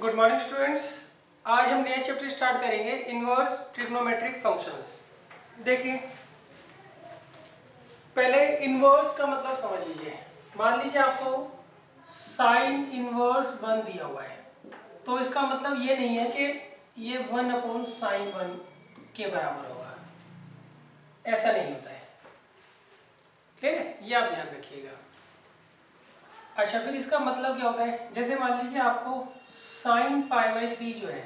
Good morning students. आज हम नया चैप्टर स्टार्ट करेंगे, इनवर्स ट्रिग्नोमेट्रिक फंक्शंस। देखिए, पहले इनवर्स का मतलब समझ लीजिए। मान लीजिए आपको साइन इनवर्स 1 दिया हुआ है, तो इसका मतलब ये नहीं है कि ये 1/sin1 के बराबर होगा, ऐसा नहीं होता है। ठीक है, ये आप ध्यान रखिएगा। अच्छा, फिर इसका मतलब क्या होता है? जैसे मान लीजिए आपको साइन π/3 जो है,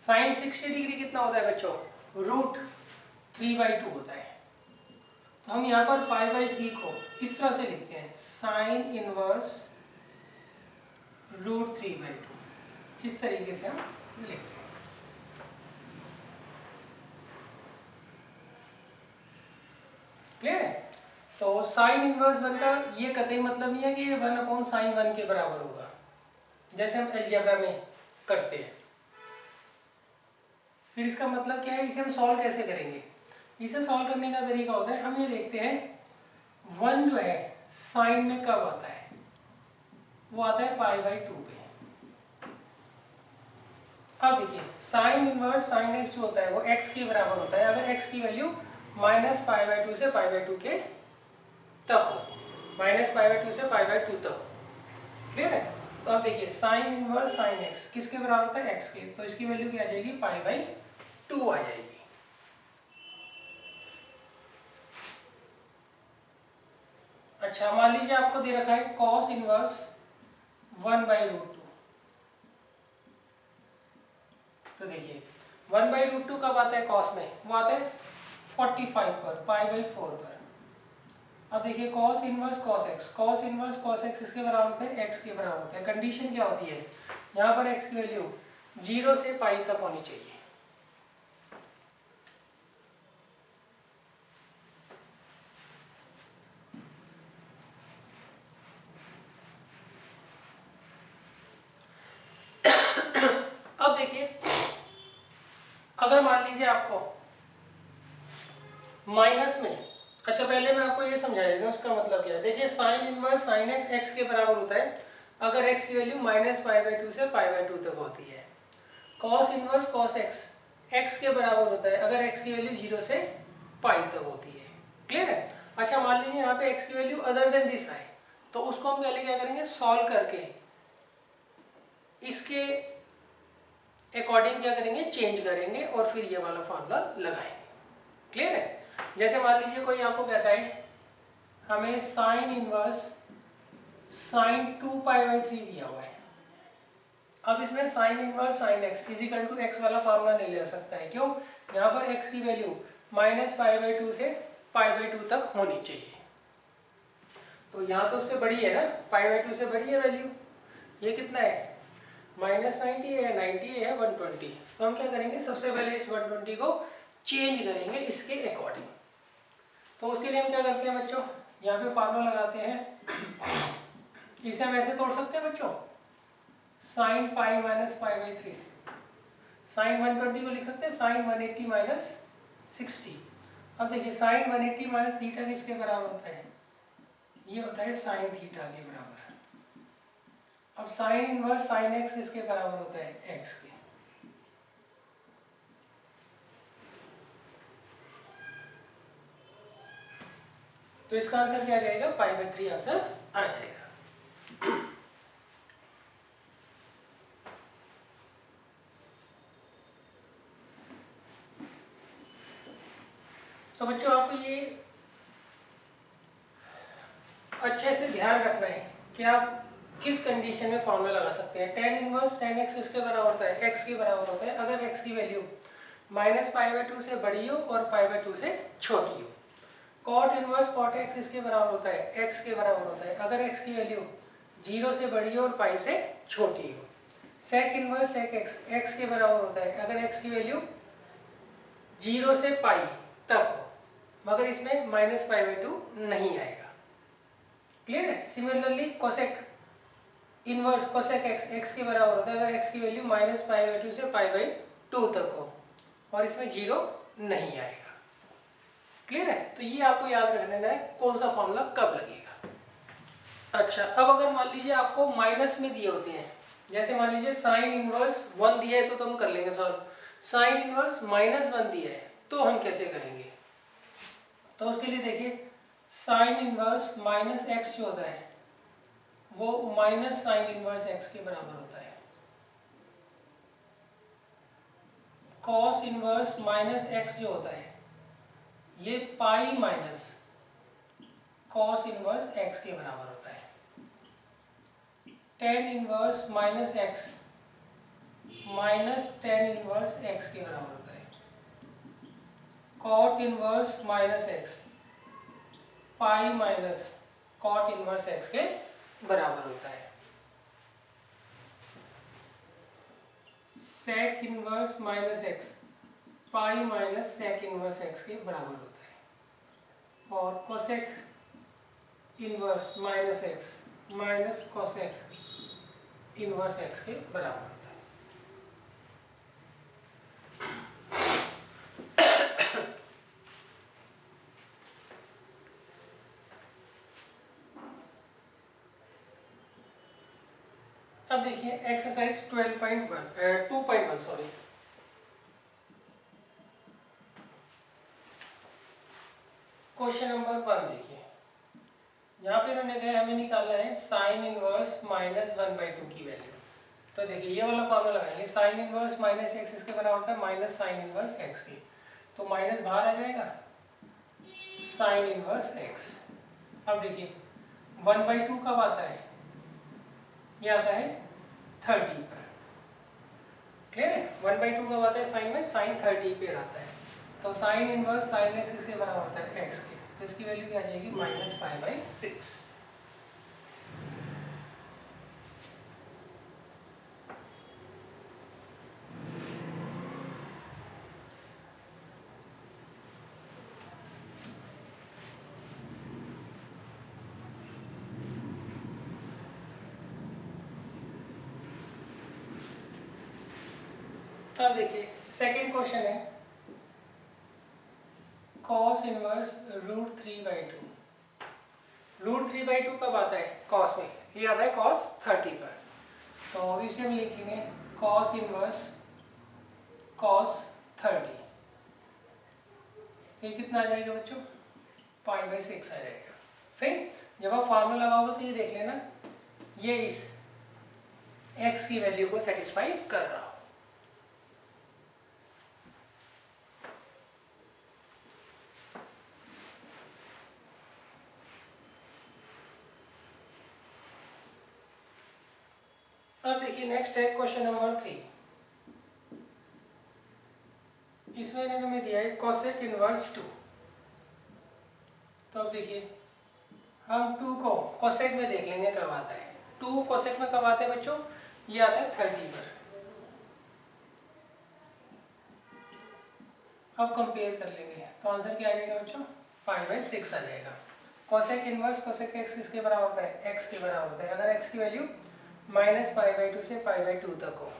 साइन 60 डिग्री कितना होता है बच्चों? √3/2 होता है। तो हम यहाँ पर π/3 को इस तरह से लिखते हैं, साइन इनवर्स √3/2। इस तरीके से हम लिखते हैं। क्लियर है? तो साइन इनवर्स 1 का ये कतई मतलब नहीं है कि ये 1/sin1 के बराबर होगा, जैसे हम अलजेब्रा में करते हैं। फिर इसका मतलब क्या है? इसे हम सॉल्व कैसे करेंगे? इसे सॉल्व करने का तरीका होता है, हम ये देखते हैं 1 जो है साइन में कब आता है? वो आता है π/2 पे। अब देखिए, साइन इनवर्स साइन x जो होता है वो x के बराबर होता है अगर x की वैल्यू -π/2 से π/2 के तक हो, -π/2 से π/2 तक हो। क्लियर है? तो अब देखिए, साइन इनवर्स साइन x किसके बराबर होता है? x के। तो इसकी वैल्यू क्या आ जाएगी? π/2 आ जाएगी। अच्छा, मान लीजिए आपको दे रखा है cos इनवर्स 1/√2। तो देखिए, 1/√2 कब आता है cos में? वो आता है 45 पर, π/4 पर। अब देखिए, cos inverse cos x, cos inverse cos x किसके बराबर होता है? x के बराबर होता है। कंडीशन क्या होती है? यहाँ पर x की वैल्यू 0 से π तक होनी चाहिए। अब देखिए, अगर मान लीजिए आपको माइनस में, अच्छा पहले मैं आपको ये समझा देता हूँ उसका मतलब क्या है। देखिए, sign inverse sine x x के बराबर होता है अगर x की वैल्यू -π/2 से π/2 तक होती है। cos inverse cos x x के बराबर होता है अगर x की वैल्यू 0 से π तक होती है। क्लियर है? अच्छा, मान लीजिए यहाँ पे x की वैल्यू अदर देन दिस आए, तो उसको हम पहले क्या करेंगे? सॉल्व करके इसके अकॉर्डिंग क्या करेंगे? चेंज करेंगे और फिर ये वाला फॉर्मूला लगाएंगे। क्लियर है? जैसे मान लीजिए कोई आपको कहता है हमें साइन इनवर्स साइन 2π/3 दिया हुआ है। अब इसमें sine inverse sine x is equal to x वाला फार्मूला नहीं ले सकता है। क्यों? यहाँ पर x की वैल्यू -π/2 से π/2 तक होनी चाहिए। तो यहाँ तो उससे बड़ी है ना, π/2 से बड़ी है वैल्यू। ये कितना है? -90 है, 90 है, 120। तो हम क्या करेंगे? सबसे पहले इस 120 को चेंज करेंगे इसके अकॉर्डिंग। तो उसके लिए हम क्या करते हैं बच्चों? यहाँ पे फार्मूला लगाते हैं। इसे हम ऐसे तोड़ सकते हैं बच्चों, साइन π -π/3। साइन 120 को लिख सकते हैं साइन 180 -60। अब देखिए, साइन 180 - थीटा किसके बराबर होता है? ये होता है साइन थीटा के बराबर। अब साइन इनवर्स साइन x किसके बराबर होता है? x के। तो इसका आंसर क्या आ जाएगा? π/3 आंसर आ जाएगा। तो बच्चों, आपको ये अच्छे से ध्यान रखना है कि आप किस कंडीशन में फॉर्मूला लगा सकते हैं। tan इनवर्स tan x किसके बराबर होता है? x के बराबर होता है अगर x की वैल्यू -π/2 से बड़ी हो और π/2 से छोटी हो। cot इनवर्स cot x इसके बराबर होता है? x के बराबर होता है अगर x की वैल्यू 0 से बड़ी हो और π से छोटी हो। sec inverse sec x x के बराबर होता है अगर x की वैल्यू 0 से π तक हो, मगर इसमें -π/2 नहीं आएगा। क्लियर है? Similarly cosec inverse cosec x x के बराबर होता है अगर x की वैल्यू -π/2 से π/2 तक हो और इसमें 0 नहीं आएगा। क्लियर है? तो ये आपको याद रखना है कौन सा फॉर्मूला कब लगेगा। अच्छा, अब अगर मान लीजिए आपको माइनस में दिए होते हैं, जैसे मान लीजिए साइन इनवर्स 1 दिया है तो हम कर लेंगे सॉल्व। साइन इनवर्स -1 दिया है तो हम कैसे करेंगे? तो उसके लिए देखिए साइन इनवर्स माइनस एक्स जो होता है वो माइनस साइन इनवर्स एक्स के बराबर होता है। कॉस इनवर्स माइनस एक्स जो होता है ये pi minus cos inverse x के बराबर होता है। Tan inverse minus x minus tan inverse x के बराबर होता है। Cot inverse minus x pi minus cot inverse x के बराबर होता है। Sec inverse minus x pi minus sec inverse x के बराबर होता है। और cosec inverse minus x minus cosec inverse x के बराबर होता है। अब देखिए एक्सरसाइज 2.1 सॉरी। क्वेश्चन नंबर 1 देखिए, यहाँ पे इन्होंने कहा हमें निकालना है साइन इनवर्स -1/2 की वैल्यू। तो देखिए ये वाला फॉर्मूला लगाएंगे, साइन इनवर्स माइनस एक्स इसके बराबर होता है माइनस साइन इनवर्स एक्स की। तो माइनस बाहर आ जाएगा, साइन इनवर्स एक्स। अब देखिए 1/2 कब आता है? ये आता है 30 पर। क्लियर है? 1/2 कब आता है साइन में? साइन 30 पे आता है। तो साइन इनवर्स साइन एक्स इसके बराबर होता है एक्स के। तो इसकी वैल्यू क्या आ जाएगी? -π/6। अब देखिए सेकंड क्वेश्चन है cos इनवर्स √3/2। √3/2 कब आता है cos में? ये आता है cos 30 पर। तो इसे हम लिखेंगे cos इनवर्स cos 30। ये कितना आ जाएगा बच्चों? π/6 आ जाएगा। सही। जब आप फार्मूला लगाओगे तो ये देख लेना ये इस x की वैल्यू को सेटिस्फाई कर रहा हो। अब देखिए नेक्स्ट है क्वेश्चन नंबर 3। इसमें इन्होंने हमें दिया है कोसेक इनवर्स 2। तो अब देखिए हम 2 को कोसेक में देख लेंगे कब आता है। 2 कोसेक में कब आता है बच्चों? ये आता है 30 पर। अब कंपेयर कर लेंगे तो आंसर क्या आ जाएगा बच्चों? π/6 आ जाएगा। कोसेक इनवर्स कोसेक एक्स किसके बराबर होता है? x के बराबर होता है। अगर x की वैल्यू -π/2 से π/2 तक हो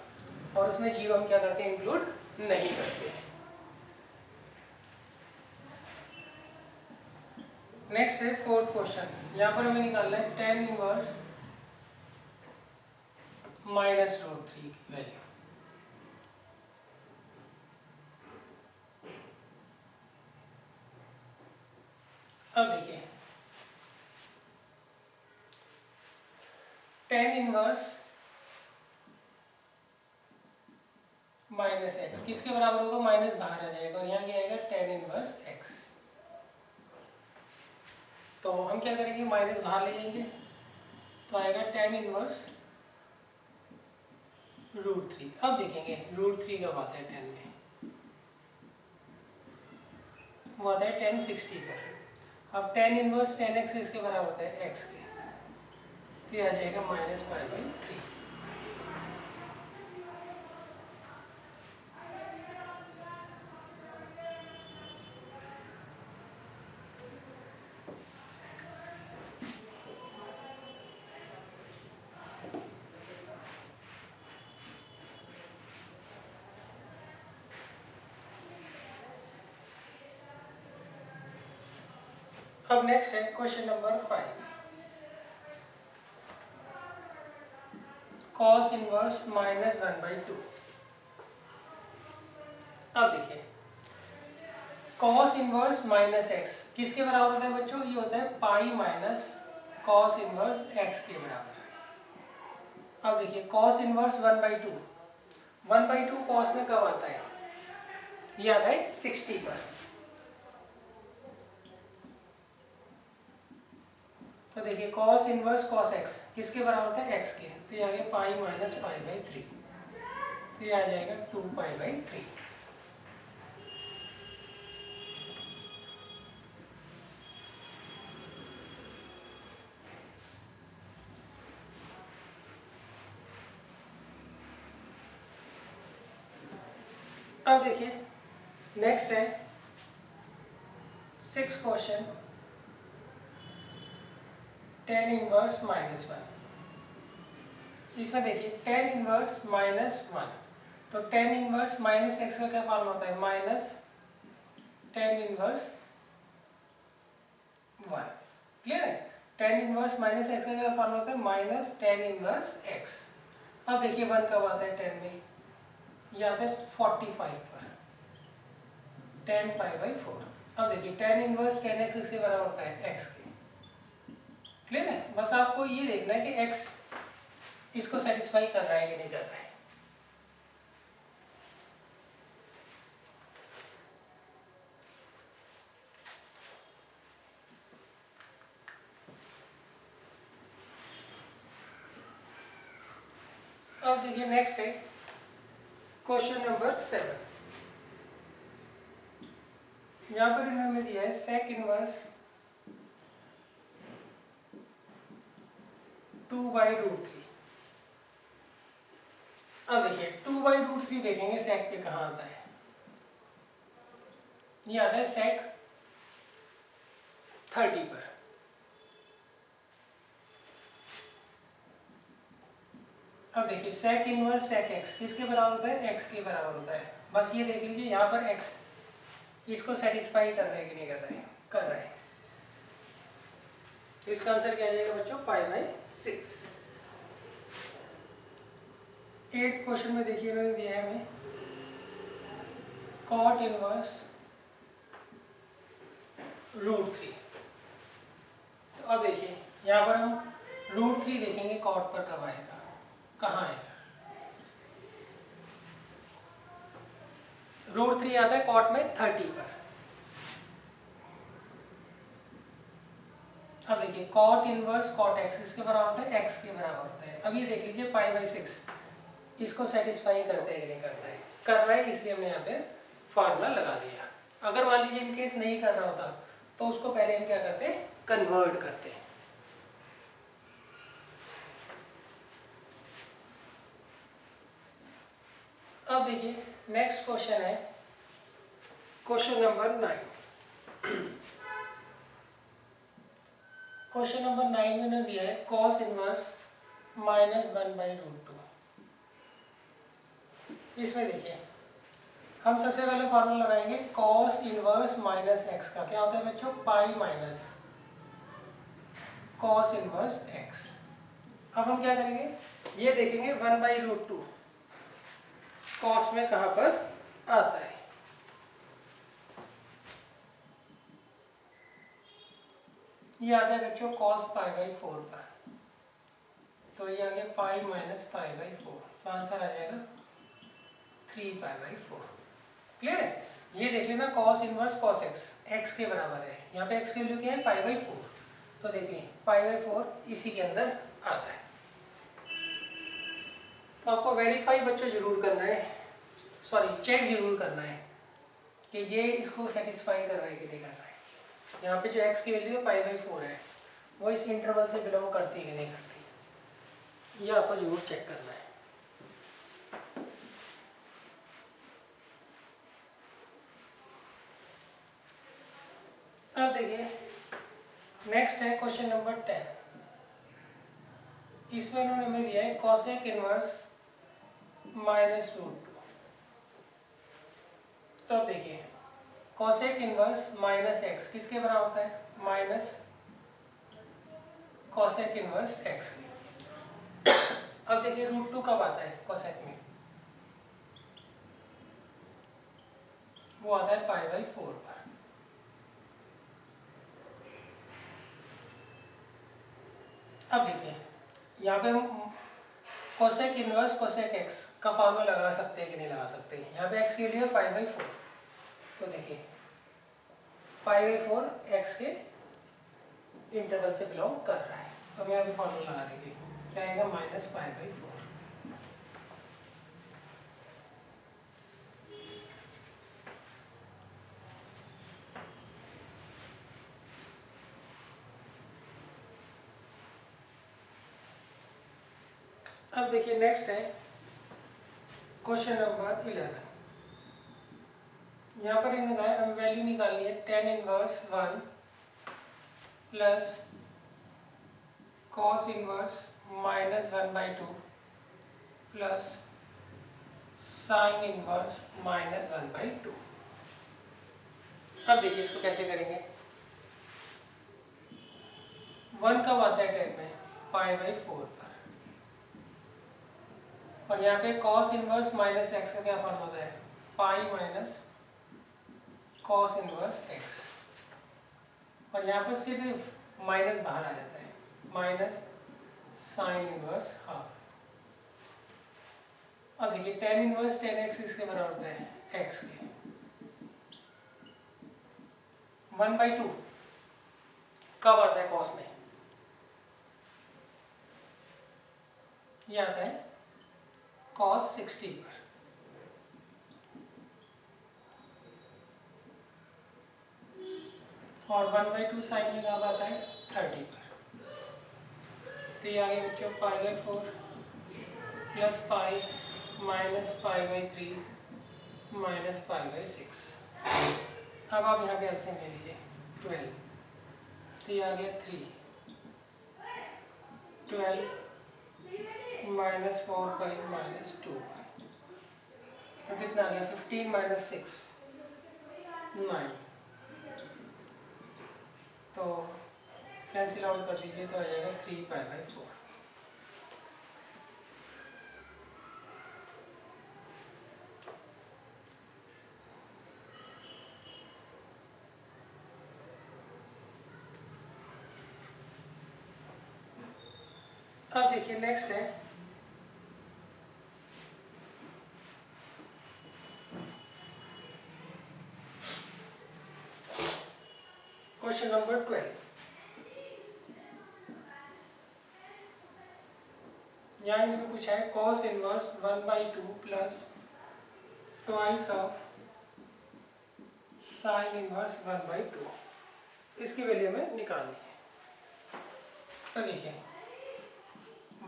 और उसमें जीरो हम क्या करते हैं? इंक्लूड नहीं करते। नेक्स्ट है फोर्थ क्वेश्चन। यहाँ पर हमें निकालना है tan इनवर्स -√3 की वैल्यू। अब देखिए tan इनवर्स -x किसके बराबर होगा? माइनस बाहर आ जाएगा और यहाँ क्या आएगा? tan inverse x। तो हम क्या करेंगे? माइनस बाहर ले जाएंगे तो आएगा tan इनवर्स √3। अब देखेंगे √3 कब आता है tan में? वो आता है tan 60 पर। अब tan इनवर्स tan x इसके बराबर होता है x के। फिर आ जाएगा -π/3। अब नेक्स्ट है question number 5। cos inverse minus 1/2। अब देखिए cos इनवर्स माइनस एक्स किसके बराबर होता है बच्चों? ये होता है pi minus cos inverse x के बराबर। अब देखिए cos इनवर्स 1/2, 1/2 cos में कब आता है? ये आता है 60 पर। तो देखिए cos इनवर्स cos x किसके बराबर होता है? x के। तो ये आ गया पाई माइनस पाई/3, तो ये आ जाएगा 2π/3। अब देखिए नेक्स्ट है 6 क्वेश्चन, tan इनवर्स -1। इसमें देखिए tan इनवर्स -1, तो tan इनवर्स माइनस एक्स का क्या फॉर्मूला होता है? Minus tan inverse 1। क्लियर है? tan इनवर्स माइनस एक्स का क्या फॉर्मूला होता है? Minus tan inverse x. अब देखिए 1 कब आता है 10 में? ये आता है 45 पर, tan π/4। अब देखिए tan इनवर्स tan x इसके बराबर होता है x के। क्लियर है? बस आपको ये देखना है कि x इसको सेटिस्फाई कर रहा है कि नहीं कर रहा है। अब देखिए नेक्स्ट है क्वेश्चन नंबर 7। यहाँ पर इन्होंने दिया है sec इनवर्स 2/√3। अब देखिए 2/√3 देखेंगे sec पे कहाँ आता है? ये आता है sec 30 पर। अब देखिए sec इनवर्स sec x किसके बराबर होता है? x के बराबर होता है। बस ये देख लीजिए यहाँ पर x इसको सेटिस्फाई कर रहा है कि नहीं कर रहा है? कर रहा है। तो इसका आंसर क्या आ जाएगा बच्चों? π/6। 8th क्वेश्चन में देखिए मैंने दिया है हमें cot इनवर्स √3। तो अब देखिए यहाँ पर हम √3 देखेंगे cot पर कब आएगा, कहाँ आएगा? √3 आता है cot में 30 पर। अब देखिए cot इनवर्स cot x किसके बराबर होता है? x के बराबर होता है। अब ये देख लीजिए π/6 इसको सेटिस्फाई करते हैं कि नहीं करता है? कर रहा है, इसलिए हमने यहाँ पे फार्मूला लगा दिया। अगर मान लीजिए इन केस नहीं कर रहा होता तो उसको पहले हम क्या करते? कन्वर्ट करते। अब देखिए नेक्स्ट क्वेश्चन है क्वेश्चन नंबर 9। क्वेश्चन नंबर 9 में ने दिया है cos इनवर्स -1/√2। इसमें देखिए हम सबसे पहले फार्मूला लगाएंगे cos इनवर्स माइनस एक्स का। क्या होता है बच्चों? पाई माइनस cos इनवर्स x। अब हम क्या करेंगे? ये देखेंगे 1/√2 cos में कहाँ पर आता है? ये आता है बच्चों cos π/4 पर। तो ये आ गया पाई माइनस π/4, तो आंसर आ जाएगा 3π/4। क्लियर है? ये देख लेना cos inverse cos x x के बराबर है। यहाँ पे x की वैल्यू क्या है? π/4। तो देखिए π/4 इसी के अंदर आता है। तो आपको वेरीफाई बच्चों जरूर करना है, सॉरी चेक जरूर करना है कि ये इसको सेटिस्फाई कर रहा है कि नहीं कर रहा है। यहाँ पे जो x की वैल्यू है π/4 है, वो इस इंटरवल से बिलोंग करती है कि नहीं करती, ये आपको जरूर चेक करना है। अब देखिए नेक्स्ट है क्वेश्चन नंबर 10। इसमें इन्होंने हमें दिया है cosec इनवर्स -√2। तो अब देखिए cosec इनवर्स -x किसके बराबर होता है? माइनस cosec इनवर्स x के। अब अब देखिए √2 कब आता है कोसेक में, वो आता है π/4 पर। अब देखिए यहाँ पे हम कोसेक इनवर्स कोसेक एक्स का फॉर्मूला लगा सकते हैं कि नहीं लगा सकते। यहाँ पे एक्स के लिए π/4, तो देखिए π/4 एक्स के इंटरवल से बिलोंग कर रहा है। तो हम यहाँ पे फॉर्मूला लगा देंगे, क्या आएगा -π/4। अब देखिए नेक्स्ट है क्वेश्चन नंबर 11। यहाँ पर हमें वैल्यू निकालनी है tan inverse 1 plus cos inverse -1/2 plus sin inverse -1/2। अब देखिए इसको कैसे करेंगे। 1 कब आता है tan में, π/4 पर, और यहाँ पे cos इनवर्स माइनस एक्स का क्या फॉर्म होता है, pi minus cos inverse x, और यहाँ पर सिर्फ माइनस बाहर आ जाता है, माइनस साइन इनवर्स हाफ। अब देखिए tan इनवर्स tan x किसके बराबर होता है, x के। 1/2 कब आता है cos में, ये आता है cos 60 पर, और 1/2 साइन में कब आता है 30 पर। तो ये आगे बच्चों π/4 प्लस पाई माइनस π/3 माइनस π/6। अब आप यहाँ पे एलसीएम ले लीजिए 12, तो ये आ गया 3, 12 माइनस 4 माइनस 2, तो कितना आ गया 15 माइनस 6 9, तो कैंसिल आउट कर दीजिए तो आ जाएगा 3π/4। अब देखिए नेक्स्ट है क्वेश्चन नंबर 12। यहाँ इन्होंने पूछा है cos inverse 1/2 plus twice of sine inverse 1/2, इसकी वैल्यू हमें निकालनी है। तो देखिए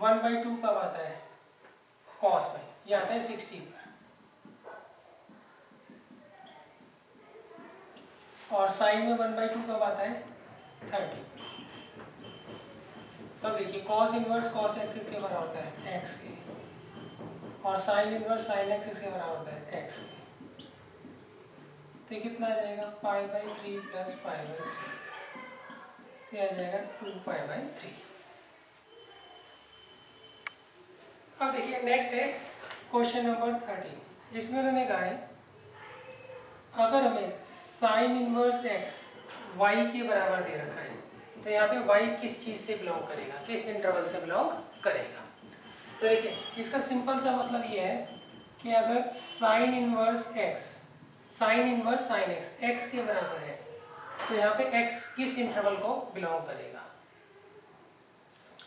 1/2 कब आता है cos में, ये आता है 60 पर, और साइन में 1/2 कब आता है 30। तो देखिए cos इनवर्स cos x इसके बराबर होता है x के, और साइन इनवर्स साइन x इसके बराबर होता है x के। तो कितना आ जाएगा π/3 प्लस π/3, तो आ जाएगा 2π/3। अब देखिए नेक्स्ट है क्वेश्चन नंबर 13। इसमें उन्होंने कहा है अगर हमें साइन इनवर्स x y के बराबर दे रखा है, तो यहाँ पे y किस चीज़ से बिलोंग करेगा, किस इंटरवल से बिलोंग करेगा। तो देखिए इसका सिंपल सा मतलब ये है कि अगर sine inverse x sign inverse sine x के बराबर है, तो यहाँ पे x किस इंटरवल को बिलोंग करेगा।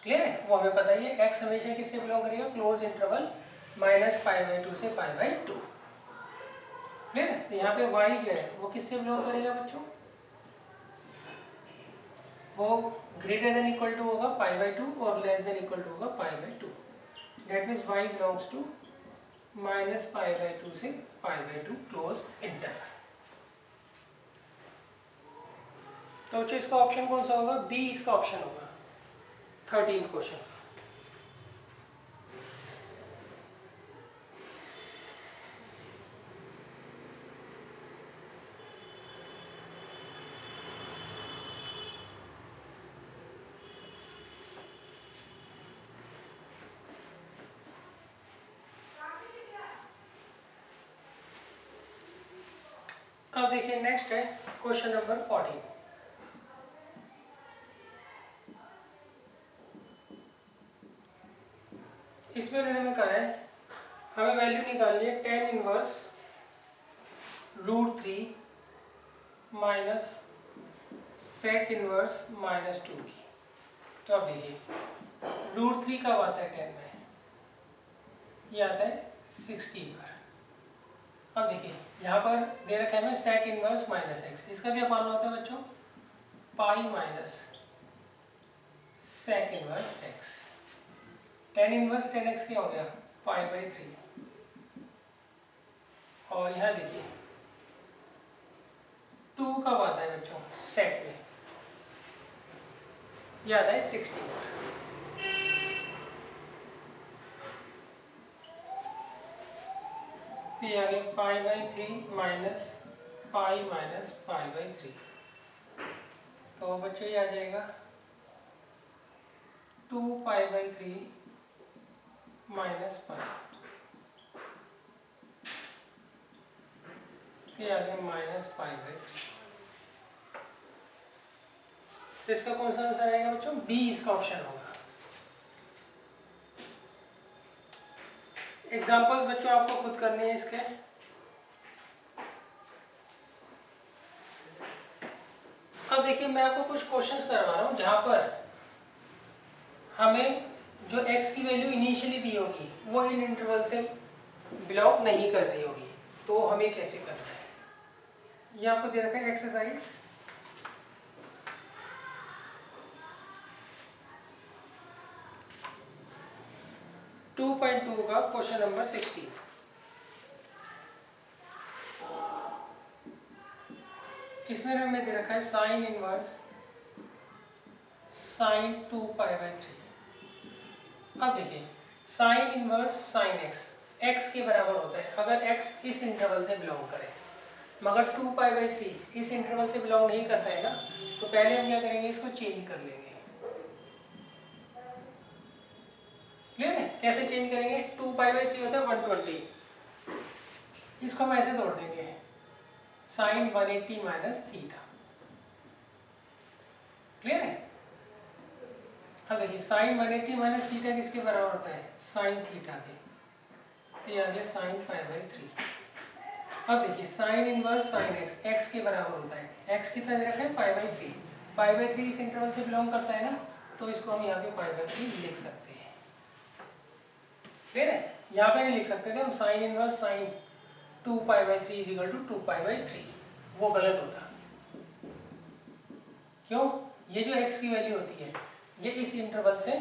क्लियर है, वो हमें पता ही है, x हमेशा किससे बिलोंग करेगा, क्लोज इंटरवल -π/2 से π/2। क्लियर है, तो यहाँ पे y जो है वो किससे बिलोंग करेगा बच्चों, वो ग्रेटर देन इक्वल टू होगा π/2 और लेस देन इक्वल टू होगा π/2। That means y belongs to -π/2 से π/2 क्लोज इंटरवल। तो इसका ऑप्शन कौन सा होगा, बी इसका ऑप्शन होगा 13 क्वेश्चन। अब देखिए नेक्स्ट है क्वेश्चन नंबर 14। इसमें उन्होंने हमें कहा है हमें वैल्यू निकालनी है tan inverse √3 minus sec inverse -2 की। तो अब देखिए √3 कब आता है 10 में, ये आता है 60 पर। अब देखिए यहाँ पर दे रखा है हमें sec इनवर्स -x, इसका क्या फॉर्मूला होता है बच्चों, pi minus sec inverse x। tan inverse 10x क्या हो गया, π/3। और यहाँ देखिए 2 कब आता है बच्चों sec में, ये आता है 60 पर। ये आ गया π/3 माइनस पाई माइनस π/3। तो बच्चों ये आ जाएगा 2π/3 माइनस पाई, ये आ गया -π/3। तो इसका कौन सा आंसर आएगा बच्चों, बी इसका ऑप्शन होगा। एग्जांपल्स बच्चों आपको खुद करने हैं इसके। अब देखिए मैं आपको कुछ क्वेश्चंस करवा रहा हूँ जहां पर हमें जो x की वैल्यू इनिशियली दी होगी वो इन इंटरवल से बिलोंग नहीं कर रही होगी, तो हमें कैसे करना है। ये आपको दे रखा है एक्सरसाइज 2.2 का क्वेश्चन नंबर 16। इसमें हमें दे रखा है साइन इनवर्स साइन 2π/3। अब देखिए साइन इनवर्स साइन x के बराबर होता है अगर x इस इंटरवल से बिलोंग करे, मगर 2π/3 इस इंटरवल से बिलोंग नहीं करता है ना, तो पहले हम क्या करेंगे, इसको चेंज कर लेंगे। क्लियर है, कैसे चेंज करेंगे, 2π/3 होता है 120, इसको हम ऐसे तोड़ देंगे साइन 180 माइनस थीटा। क्लियर है। अब देखिए साइन 180 माइनस थीटा किसके बराबर होता है, साइन थीटा के, तो ये आ गया साइन π/3। अब देखिए साइन इनवर्स साइन x के बराबर होता है, x कितना दे रखा है π/3, π/3 इस इंटरवल से बिलोंग करता है ना, तो इसको हम यहाँ पे π/3 लिख सकते हैं। क्लियर है, यहाँ पे नहीं लिख सकते थे हम साइन इनवर्स साइन 2π/3 = 2π/3, वो गलत होता। क्यों, ये जो x की वैल्यू होती है ये इस इंटरवल से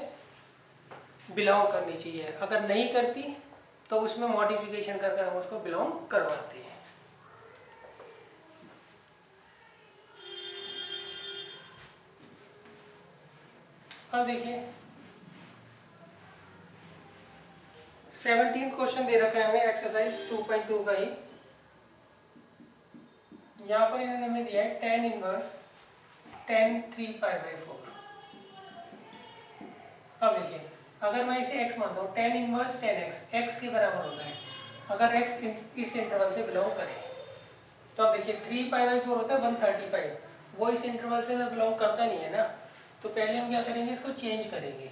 बिलोंग करनी चाहिए, अगर नहीं करती तो उसमें मॉडिफिकेशन कर हम उसको बिलोंग करवाते हैं। अब देखिए 17 क्वेश्चन दे रखा है हमें एक्सरसाइज 2.2 का ही। यहाँ पर इन्होंने हमें दिया है tan इनवर्स tan 3π/4। अब देखिए अगर मैं इसे x मानता हूँ, tan इनवर्स tan x के बराबर होता है अगर x इस इंटरवल से बिलोंग करे, तो अब देखिए 3π/4 होता है 135, वो इस इंटरवल से बिलोंग करता नहीं है ना, तो पहले हम क्या करेंगे, इसको चेंज करेंगे।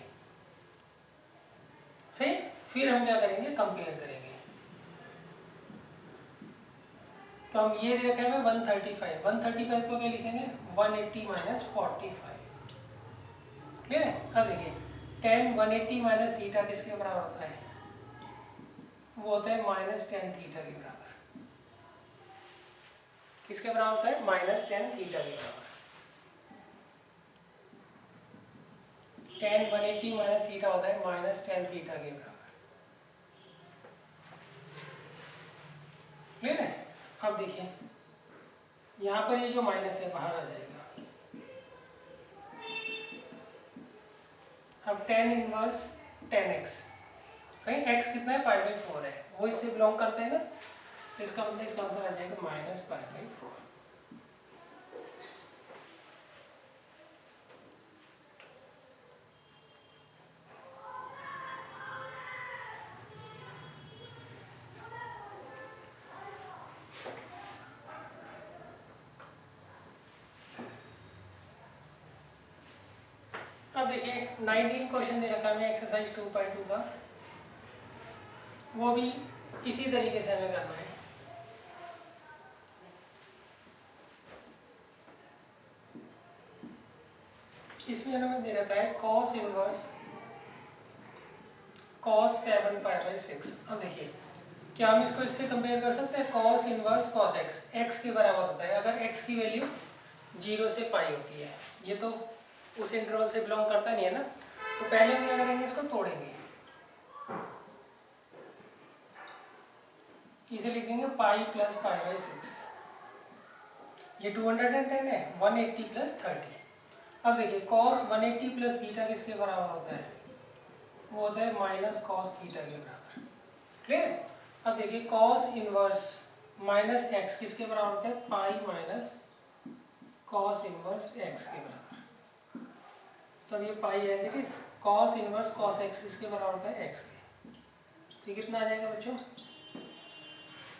सही, फिर हम क्या करेंगे, कंपेयर करेंगे। तो हम ये दे रखा है 135, 135 को क्या लिखेंगे, 180 माइनस 45। क्लियर है। अब देखिए tan 180 माइनस थीटा किसके बराबर होता है, वो होता है -tan थीटा के बराबर। किसके बराबर होता है, -tan थीटा के बराबर। tan 180 माइनस थीटा होता है -tan थीटा के बराबर। क्लियर है। अब देखिए यहाँ पर ये जो माइनस है बाहर आ जाएगा। अब tan इनवर्स tan x, सही, x कितना है π/4 है, वो इससे बिलोंग करते हैं ना, तो इसका मतलब इसका आंसर आ जाएगा -π/4। अब देखिए 19 क्वेश्चन दे रखा है हमें एक्सरसाइज 2.2 का, वो भी इसी तरीके से हमें करना है। इसमें हमें दे रखा है cos इनवर्स cos 7π/6। अब देखिए क्या हम इसको इससे कंपेयर कर सकते हैं, cos inverse cos x x के बराबर होता है अगर x की वैल्यू 0 से पाई होती है। ये तो उस इंटरवल से बिलोंग करता नहीं है ना, तो पहले हम क्या करेंगे, इसको तोड़ेंगे। इसे लिखेंगे पाई प्लस π/6। ये 210 है, 180 प्लस 30। अब देखिए cos 180 प्लस थीटा किसके बराबर होता है, वो होता है माइनस कॉस थीटा के बराबर। क्लियर है। अब देखिए cos इनवर्स माइनस एक्स किसके बराबर होता है, pi minus cos inverse x के बराबर। तब ये pi as it is, cos inverse cos x किसके बराबर होता है, x के। तो कितना आ जाएगा बच्चों,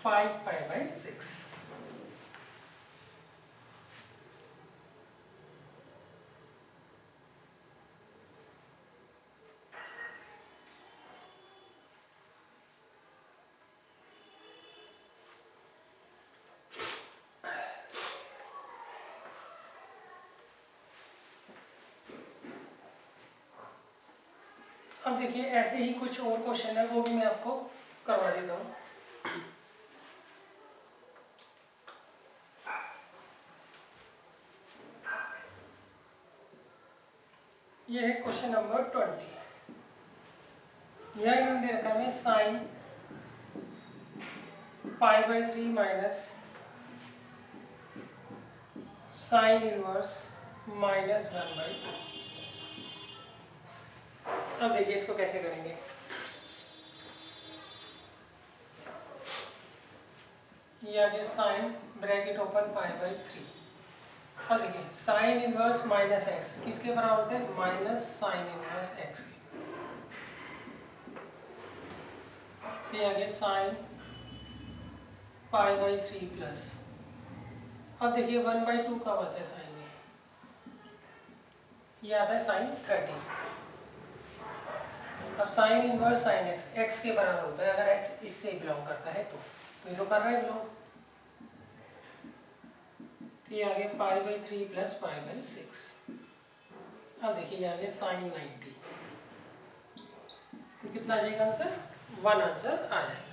5π/6। अब देखिए ऐसे ही कुछ और क्वेश्चन है, वो भी मैं आपको करवा देता हूँ। ये है क्वेश्चन नंबर 20। यह इन्होंने दे रखा है साइन π/3 माइनस साइन इनवर्स -1/2। अब देखिए इसको कैसे करेंगे। ये आ गया साइन ब्रैकेट ओपन π/3। अब देखिए साइन इनवर्स माइनस एक्स किसके बराबर होता है, माइनस साइन इनवर्स एक्स के। ये आ गया साइन π/3 प्लस, अब देखिए 1/2 कब आता है साइन में, ये आता है साइन 30। अब sign inverse sine x x के बराबर होता है अगर एक्स इससे बिलोंग करता है तो ये तो कर रहा है बिलोंग। तो ये आ गया π/3 प्लस π/6। अब देखिए ये आ गया साइन 90। तो कितना आ जाएगा आंसर, 1 आंसर आ जाएगा।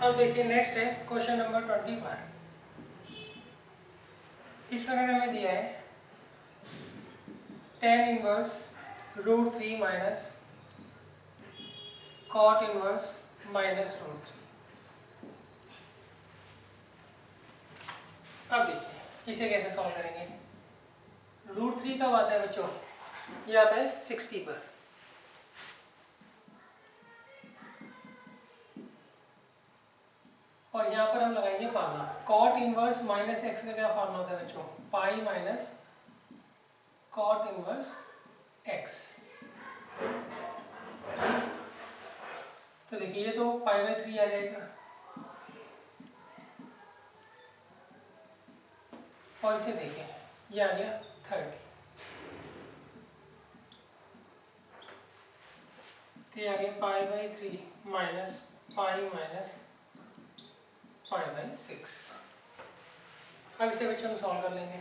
अब देखिए नेक्स्ट है क्वेश्चन नंबर 21। इस प्रकार हमें दिया है tan inverse √3 minus cot inverse -√3। अब देखिए इसे कैसे सॉल्व करेंगे। √3 कब आता है बच्चों, ये आता है 60 पर। और यहाँ पर हम लगाएंगे formula cot inverse minus x का क्या फार्मूला होता है बच्चों, pi minus cot inverse x. तो देखिए ये तो π/3 आ जाएगा और इसे देखें ये आ गया 30। तो ये आ गया π/3 माइनस पाई माइनस π/6। अब इसे बच्चों हम सॉल्व कर लेंगे।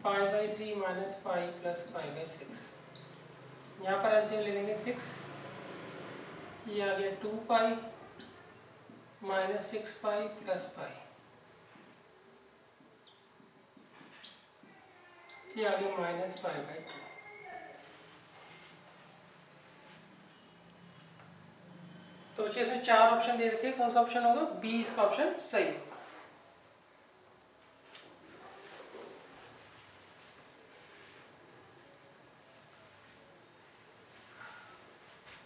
π/3 माइनस पाई प्लस π/6, यहाँ पर एलसीएम ले लेंगे 6। ये आ गया 2 pi minus 6 pi plus pi, ये आ गया माइनस π/2। तो बच्चे इसमें 4 ऑप्शन दे रखे, कौन सा ऑप्शन होगा, बी इसका ऑप्शन सही होगा।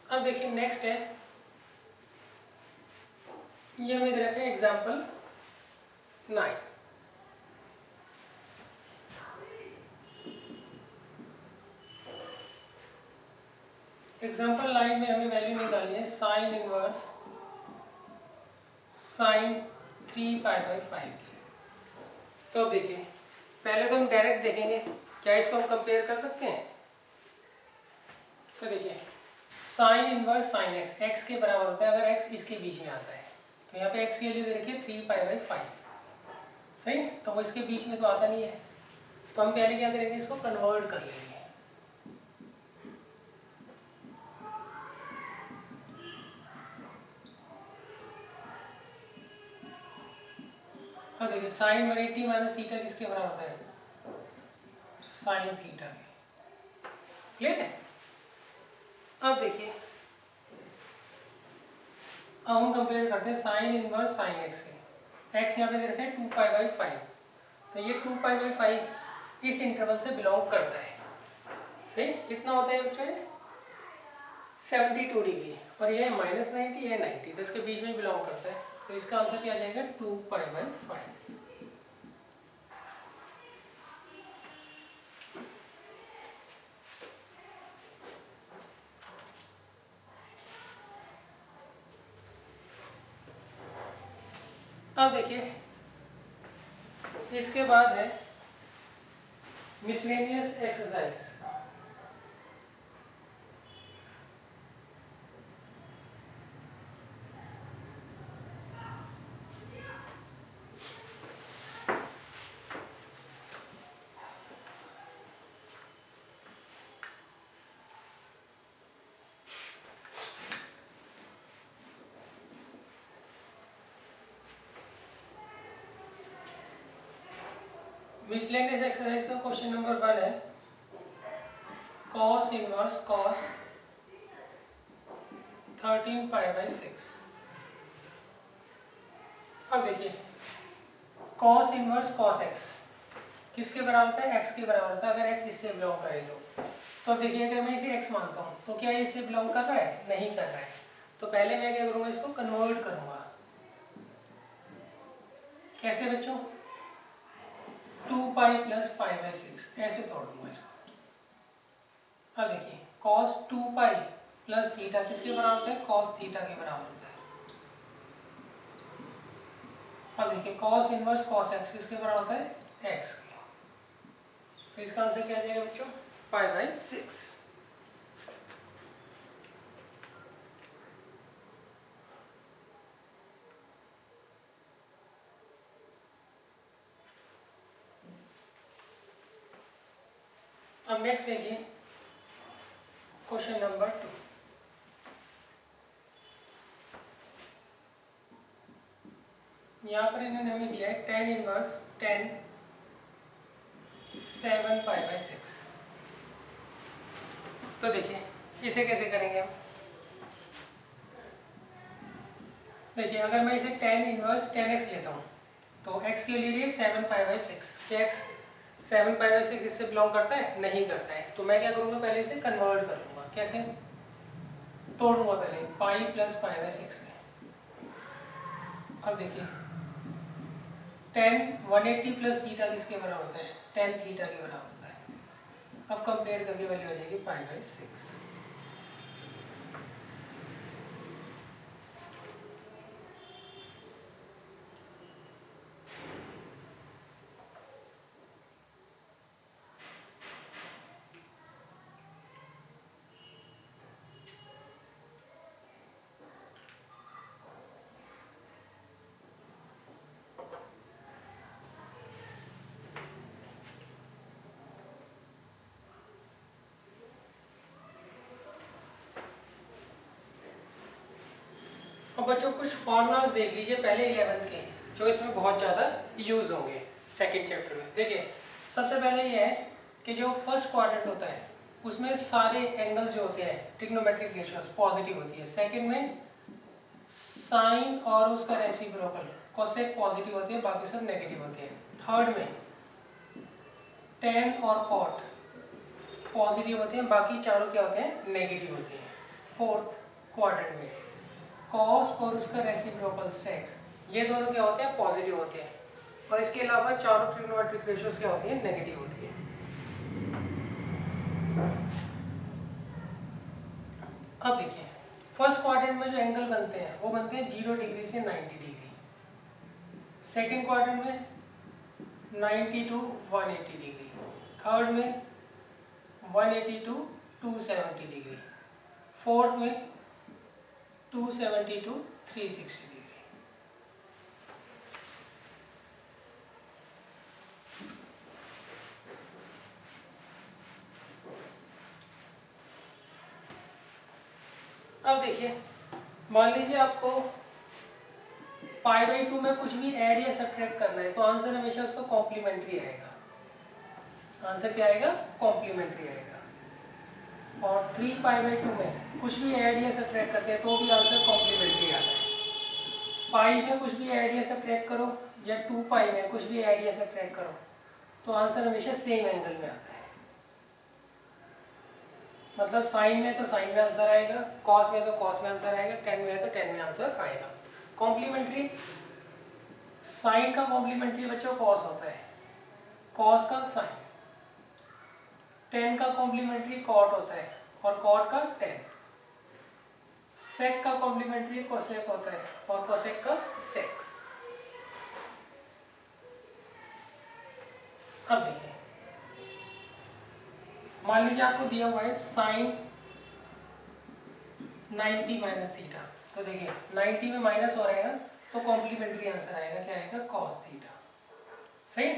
अब देखिए नेक्स्ट है, ये हमें दे रखे एग्जाम्पल 9। एग्जाम्पल लाइन में हमें वैल्यू निकालनी है साइन इनवर्स साइन 3π/5 की। तो अब देखिए, पहले तो हम डायरेक्ट देखेंगे, क्या इसको हम कंपेयर कर सकते हैं? तो देखिए sign inverse sine x, x के बराबर होता है अगर एक्स इसके बीच में आता है। तो यहाँ पे एक्स की वैल्यू दे रखी है 3π/5, सही। तो वो इसके बीच में तो आता नहीं है, तो हम पहले क्या करेंगे, इसको कन्वर्ट कर लेंगे। हाँ देखिए, साइन 180 माइनस थीटा किसके बराबर होता है? Sine theta. क्लियर है? अब देखिए, अब हम कंपेयर करते हैं साइन इनवर्स साइन एक्स से। एक्स यहाँ पे दे रखा है 2π/5, तो ये 2π/5 इस इंटरवल से बिलोंग करता है, सही। कितना होता है बच्चों? 72 डिग्री, और ये -90 है 90, तो इसके बीच में बिलोंग करता है। तो इसका आंसर क्या आ जाएगा? 2π/5। अब देखिए, इसके बाद है मिसलेनियस एक्सरसाइज। मिसलेनियस एक्सरसाइज का क्वेश्चन नंबर 1 है cos इनवर्स cos 13π/6। अब देखिए, cos इनवर्स cos x किसके बराबर होता है? x के बराबर होता है अगर x इससे बिलोंग करे तो। अब देखिए, अगर मैं इसे x मानता हूँ तो क्या इससे बिलोंग कर रहा है? नहीं कर रहा है। तो पहले मैं क्या करूँगा, इसको कन्वर्ट करूँगा। कैसे बच्चों? 2π + π/6 ऐसे तोड़ दूंगा इसको। अब देखिए, cos 2π + थीटा किसके बराबर होता है? cos थीटा के बराबर होता है। अब देखिए, cos इनवर्स cos x किसके बराबर होता है? x के। तो इसका आंसर क्या आ जाएगा बच्चों? π/6। अब नेक्स्ट देखिए, क्वेश्चन नंबर 2। यहाँ पर इन्होंने हमें दिया है tan इनवर्स tan 7π/6। तो देखिए, इसे कैसे करेंगे हम? देखिए, अगर मैं इसे tan इनवर्स tan x लेता हूँ तो x के लिए 7π/6। क्या x 7π/6 इससे बिलोंग करता है? नहीं करता है। तो मैं क्या करूँगा, पहले इसे कन्वर्ट कर लूँगा। कैसे? तोड़ूंगा पहले π + π/6 में। अब देखिए, tan 180 + थीटा किसके बराबर होता है? tan थीटा के बराबर होता है। अब कंपेयर करके वैल्यू हो जाएगी π/6। अब बच्चों, कुछ फॉर्मूलाज देख लीजिए पहले 11th के, जो इसमें बहुत ज़्यादा यूज होंगे सेकंड चैप्टर में। देखिए, सबसे पहले ये है कि जो फर्स्ट क्वाड्रेंट होता है उसमें सारे एंगल्स जो होते हैं ट्रिग्नोमेट्रिक रेशियोज पॉजिटिव होती है। सेकंड में साइन और उसका रेसिप्रोकल कोसेक पॉजिटिव होती है, बाकी सब नेगेटिव होते हैं। थर्ड में टेन और कॉट पॉजिटिव होते हैं, बाकी चारों क्या होते हैं? नेगेटिव होते हैं। फोर्थ क्वाड्रेंट में कॉस और उसका रेसिप्रोकल सेक, ये दोनों क्या होते हैं? पॉजिटिव होते हैं। और इसके अलावा चारों ट्रिग्नोमेट्रिक रेशियोज क्या होती हैं? नेगेटिव होती है। अब देखिए फर्स्ट क्वाड्रेंट में जो एंगल बनते हैं वो बनते हैं 0 डिग्री से 90 डिग्री, सेकेंड क्वाड्रेंट में 90 टू 180 डिग्री, थर्ड में 180 टू 270 डिग्री, फोर्थ में 270 टू 360 डिग्री। अब देखिए मान लीजिए आपको π/2 में कुछ भी ऐड या सब्ट्रैक्ट करना है तो आंसर हमेशा उसका कॉम्प्लीमेंट्री आएगा। आंसर क्या आएगा? कॉम्प्लीमेंट्री आएगा। और 3π/2 में कुछ भी ऐड या सब्ट्रैक्ट करते हैं तो भी आंसर कॉम्प्लीमेंट्री आता है। पाई में कुछ भी ऐड या सब्ट्रैक्ट करो या 2π में कुछ भी ऐड या सब्ट्रैक्ट करो तो आंसर हमेशा सेम एंगल में आता है। मतलब साइन में तो साइन में आंसर आएगा, कॉस में तो कॉस में आंसर आएगा, टेन में है तो टेन में आंसर आएगा। कॉम्प्लीमेंट्री, साइन का कॉम्प्लीमेंट्री बच्चों कॉस होता है, कॉस का साइन, टेन का कॉम्प्लीमेंट्री कॉट होता है और कॉट का टेन, सेक का कॉम्प्लीमेंट्री कोसेक होता है और कोसेक का सेक। अब देखिए मान लीजिए आपको दिया हुआ है साइन 90 माइनस थीटा, तो देखिए 90 में माइनस हो रहेगा तो कॉम्प्लीमेंट्री आंसर आएगा, क्या आएगा? Cos theta. सही।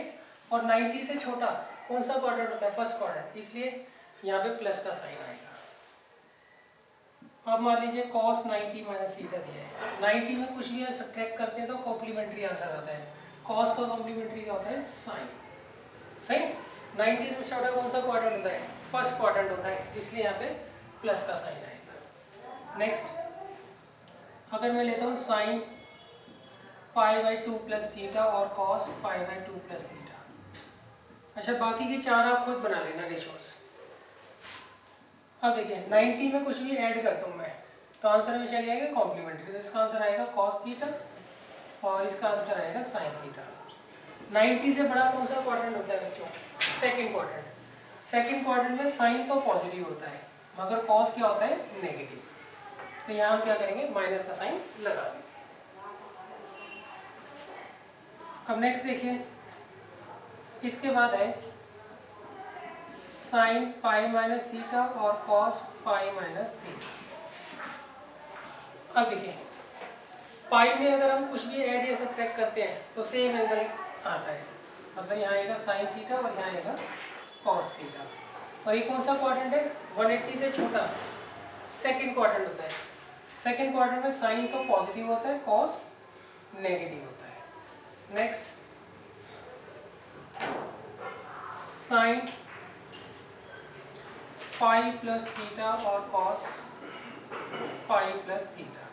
और 90 से छोटा कौन सा क्वाड्रेंट होता है? फर्स्ट क्वाड्रेंट, इसलिए यहाँ पे प्लस का साइन आएगा। अब मान लीजिए cos 90 माइनस थीटा दिया है, 90 में कुछ भी सब्ट्रैक्ट करते हैं तो कॉम्प्लीमेंट्री आंसर आता है। cos का कॉम्प्लीमेंट्री क्या होता है? साइन। सही। 90 से छोटा कौन सा क्वाड्रेंट होता है? फर्स्ट क्वाड्रेंट होता है, इसलिए यहाँ पे प्लस का साइन आएगा। नेक्स्ट अगर मैं लेता हूँ साइन π/2 प्लस थीटा और cos π/2 प्लस थीटा। अच्छा बाकी की चार आप खुद बना लेना रेशोस। अब देखिए 90 में कुछ भी ऐड करता हूँ मैं तो आंसर हमेशा क्या आएगा? कॉम्प्लीमेंट्री। तो इसका आंसर आएगा cos थीटा और इसका आंसर आएगा sin थीटा। 90 से बड़ा कौन सा क्वाड्रेंट होता है बच्चों? Second quadrant. सेकंड क्वाड्रेंट में साइन तो पॉजिटिव होता है मगर cos क्या होता है? नेगेटिव। तो यहाँ हम क्या करेंगे? माइनस का साइन लगा देंगे। अब नेक्स्ट देखिए इसके बाद है साइन पाई माइनस थीटा और कॉस पाई माइनस थीटा। अब देखिए पाई में अगर हम कुछ भी ऐड या सब्ट्रैक्ट करते हैं तो सेम एंगल आता है, मतलब यहाँ आएगा साइन थीटा और यहाँ आएगा कॉस थीटा। और ये कौन सा क्वाड्रेंट है? 180 से छोटा सेकंड क्वाड्रेंट होता है। सेकंड क्वाड्रेंट में साइन तो पॉजिटिव होता है, कॉस नेगेटिव होता है। Next sine pi plus theta और कॉस पाई प्लस थीटा।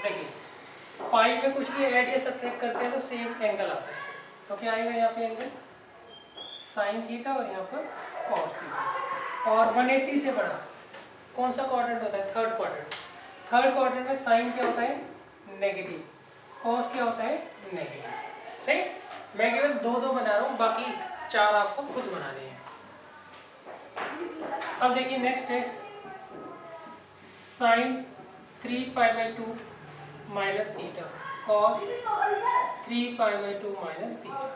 देखिए पाई में कुछ भी ऐड या सब्ट्रैक्ट करते हैं तो सेम एंगल आता है, तो क्या आएगा यहाँ पे? एंगल साइन थीटा और यहाँ पर कॉस थीटा। और 180 से बड़ा कौन सा क्वाड्रेंट होता है? Third quadrant. थर्ड क्वाड्रेंट में साइन क्या होता है? नेगेटिव। कॉस क्या होता है? नेगेटिव। सही। मैं केवल दो बना रहा हूँ, बाकी चार आपको खुद बनाने हैं। अब देखिए नेक्स्ट है sine 3π/2 minus theta cos 3π/2 minus theta.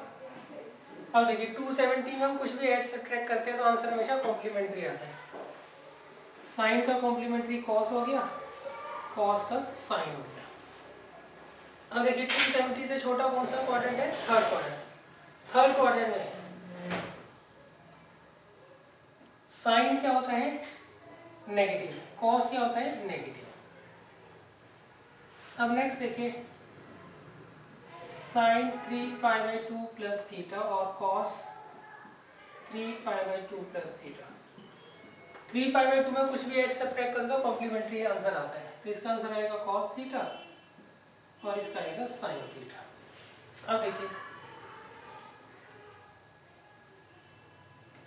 अब देखिए 270 में हम कुछ भी ऐड सब्ट्रैक्ट करते हैं तो आंसर हमेशा कॉम्प्लीमेंट्री आता है। साइन का कॉम्प्लीमेंट्री कॉस हो गया, कॉस का साइन हो गया। अब देखिए 270 से छोटा कौन सा क्वाड्रेंट है? Third quadrant. थर्ड क्वाड्रेंट में साइन क्या होता है? नेगेटिव। कॉस क्या होता है? नेगेटिव। अब नेक्स्ट देखिए साइन 3π/2 प्लस थीटा और कॉस 3π/2 प्लस थीटा। 3π/2 में कुछ भी ऐड सब्ट्रैक्ट कर दो कॉम्प्लीमेंट्री आंसर आता है, तो इसका आंसर आएगा कॉस थीटा और इसका आएगा साइन थीटा। अब देखिए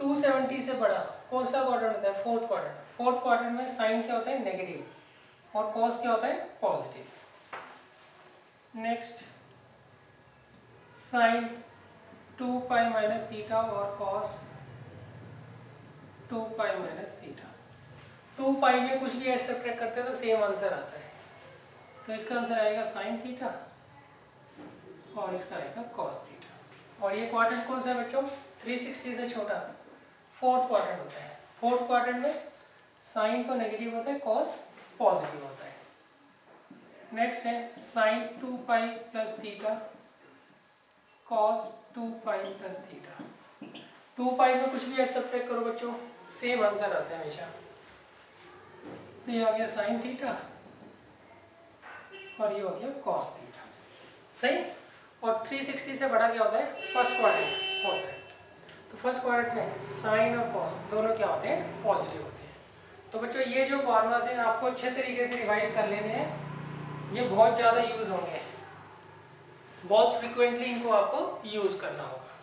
270 से बड़ा कौन सा क्वाड्रेंट होता है? Fourth quadrant. फोर्थ क्वाड्रेंट में साइन क्या होता है? नेगेटिव और कॉस क्या होता है? Positive. Next sine 2π minus theta और कॉस 2π माइनस थीटा। 2 पाई में कुछ भी ऐड सब्ट्रैक्ट करते हैं तो सेम आंसर आता है। तो इसका आंसर आएगा साइन थीटा और इसका आएगा कॉस थीटा। और ये क्वाड्रेंट कौन सा है बच्चों? 360 से छोटा फोर्थ क्वाड्रेंट होता है। फोर्थ क्वाड्रेंट में साइन तो नेगेटिव होता है, कॉस पॉजिटिव होता है। नेक्स्ट है sine 2 pi plus theta cos 2 pi plus theta. 2 pi में कुछ भी ऐड सब्ट्रैक्ट करो बच्चों, सेम आंसर आता है हमेशा। तो ये आ गया साइन थीटा और ये हो गया कॉस थीटा, सही। और 360 से बड़ा क्या होता है? फर्स्ट क्वाड्रेंट होता है। तो फर्स्ट क्वाड्रेंट में साइन और कॉस दोनों क्या होते हैं? पॉजिटिव होते हैं। तो बच्चों ये जो फॉर्मूलाज हैं आपको अच्छे तरीके से रिवाइज कर लेने हैं, ये बहुत ज़्यादा यूज होंगे, बहुत फ्रिक्वेंटली इनको आपको यूज करना होगा।